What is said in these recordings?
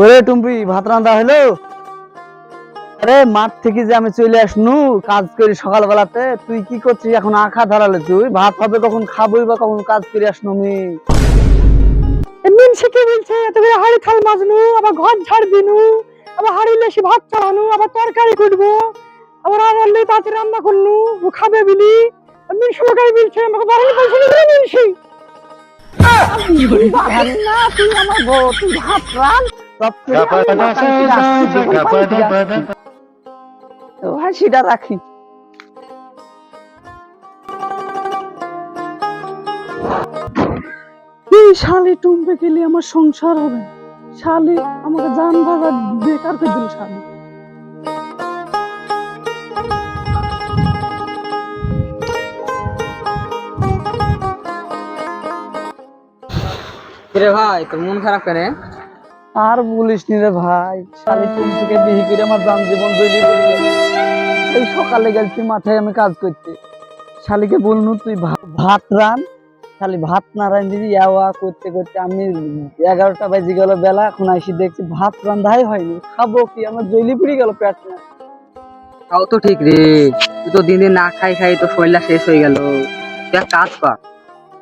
ওরে টুম্পি, ভাত রান্না হলো? আরে মাঠ থেকে যে আমি চলে আসনু কাজ করি সকালবেলাতে, তুই কি করছিস এখন? আঁখা ধরালে তুই ভাত হবে কখন, খাবই বা কখন? কাজ করে আসনু আমি। এমন শিখে বলছে তুমি হাড়ি থাল মাজনু, আবার ঘর ঝাড় দিনু, আবার হাড়ি লেসি ভাত চালানু, আবার তরকারি করবো, আবার আনলে তাতে রান্না করনু, ও খাবে বিলি। এমন সবাই বলছে আমাকে বাড়ি বলছে না বলছি। বাড়ি না, তুই আমার বউ, তুই ভাত রান। সব করে আমি মাথায় কি রাখছি, যখন পানি দিয়ে আসছি। তো হাসিটা রাখি। এই শালি টুম্পে গেলে আমার সংসার হবে, শালি আমাকে জান ভাগা বেকার করে দিল শালি। রে ভাই, তোর মন খারাপ করে? আর বলিস নি রে ভাই, শালি টুম্পিকে বিহি করে আমার যান জীবন তৈরি করে দিল। এই সকালে গেছি মাথায় আমি কাজ করতে, শালিকে বলনু তুই ভাত রান। খালি ভাত না রান দিদি ইয়াওয়া করতে করতে আমি 11টা বাজে গেল বেলা, এখন আইসি দেখছি ভাত রান্ধাই হয়নি। খাবো কি? আমার জইলি পুড়ে গেল পেট না। তাও তো ঠিক রে, তুই তো দিন দিন না খাই খাই তো শরীরটা শেষ হয়ে গেল। তুই এক কাজ কর,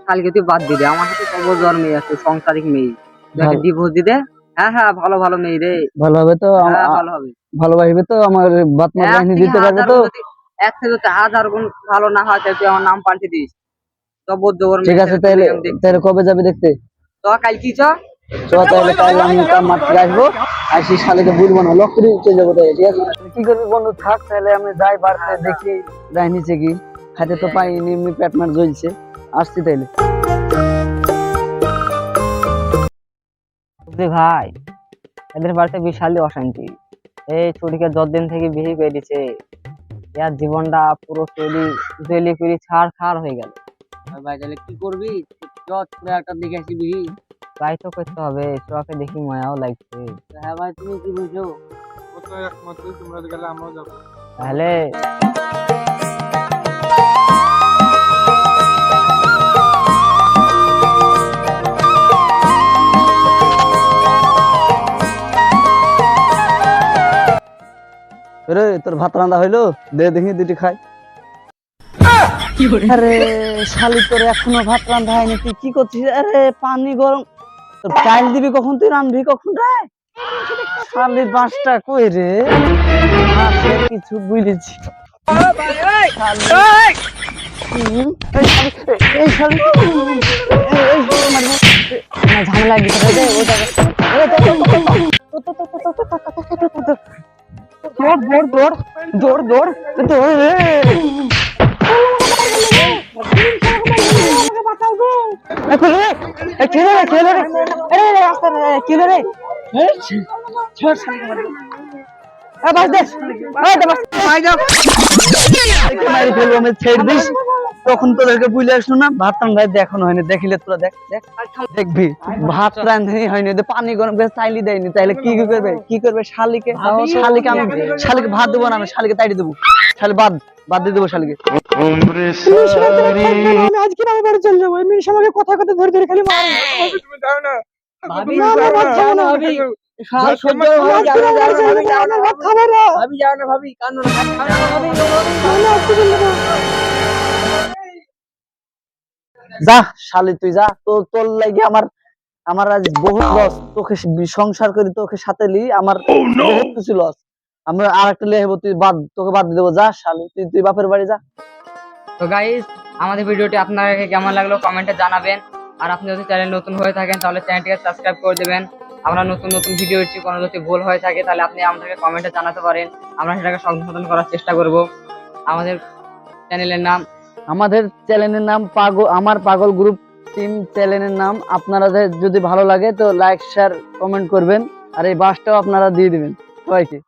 কালকে তুই বাদ দিয়ে দে। আমার সাথে কত জ্বর মেয়ে আছে, সংসারিক মেয়ে, তুই একটা ডিভোর্স দিয়ে দে। হ্যাঁ হ্যাঁ, ভালো ভালো মেয়ে রে। ভালো হবে তো? হ্যাঁ ভালো হবে। ভালোবাসবে তো? আমার বাত মা বাহিনী দিতে পারবে তো? এক থেকে 1000 গুণ ভালো না হয় তাহলে তুই আমার নাম পাল্টে দিস। ঠিক আছে, তাহলে তাহলে কবে যাবে দেখতে? তো কাল কি চ তাহলে কাল আমি মাঠে আসবো, আসি শালিকে বলবো না, লক্ষ্য চলে যাবো। তাই ঠিক আছে, কি করবি বন্ধু? থাক তাহলে, আমি যাই বাড়তে দেখি যাই নিচে কি খাইতে তো পাইনি, এমনি পেট মার জ্বলছে। আসছি তাইলে। ভাই, এদের বাড়িতে বিশালই অশান্তি। এই ছুটিকে যতদিন থেকে বিয়ে করে দিচ্ছে, ইয়ার জীবনটা পুরো তৈলি করে ছাড় খাড় হয়ে গেল। ভাই তাহলে কি করবি? একটা দিকে আসি বিহি, তাই তো করতে হবে। চোখে দেখি মায়াও লাগছে। হ্যাঁ ভাই, তুমি কি বুঝো? তোমরা গেলে আমরাও যাবো। তাহলে রে, তোর ভাত রান্না হইলো? দে দেখি দুটি খাই। আরে শালি, তোর এখনো ভাত রান্না হয়নি, তুই কি করছিস? আরে পানি গরম, তোর চাল দিবি কখন? তুই রান্ধবি কখন রে? শালির বাঁশটা কই রে? কিছু বুঝেছি। ঝামেলা দিতে হবে ওই জায়গায়। দৌড় দৌড় দৌড় দৌড় দৌড় দৌড় রে। তখন তোদেরকে বুঝলে আসলো না ভাত রান্ধাই এখনো হয়নি। দেখিলে তোরা দেখ দেখ দেখবি ভাত রান্ধি হয়নি, পানি গরম করে চাইলি দেয়নি, তাইলে কি করবে? কি করবে শালিকে? শালিকে আমি শালিকে ভাত দেবো না, আমি শালিকে তাইড়ে দেবো। শালি বাদ বাদ দিয়ে দেবো শালিকে। আমি আজকে আমি বাড়ি চলে যাবো। মিনিশ আমাকে কথা কথা ধরে ধরে খালি মারে। তুমি যাও না ভাবি, না না যাও না ভাবি, যা শালি তুই যা, তোর লাগে আমার আমার আজ বহুত লস। তোকে সংসার করি, তোকে সাথে লি আমার বহুত কিছু লস। আমরা আর একটা লিয়ে হবো, তুই বাদ, তোকে বাদ দিয়ে দেবো। যা শালি তুই, তুই বাপের বাড়ি যা। তো গাইস, আমাদের ভিডিওটি আপনাদের কেমন লাগলো কমেন্টে জানাবেন। আর আপনি যদি চ্যানেল নতুন হয়ে থাকেন তাহলে চ্যানেলটিকে সাবস্ক্রাইব করে দেবেন। আমরা নতুন নতুন ভিডিও দিচ্ছি, কোনো যদি ভুল হয়ে থাকে তাহলে আপনি আমাদেরকে কমেন্টে জানাতে পারেন, আমরা সেটাকে সংশোধন করার চেষ্টা করব। আমাদের চ্যানেলের নাম আমার পাগল গ্রুপ টিম চ্যানেলের নাম। আপনাদের যদি ভালো লাগে তো লাইক শেয়ার কমেন্ট করবেন, আর এই বাসটাও আপনারা দিয়ে দিবেন সবাইকে।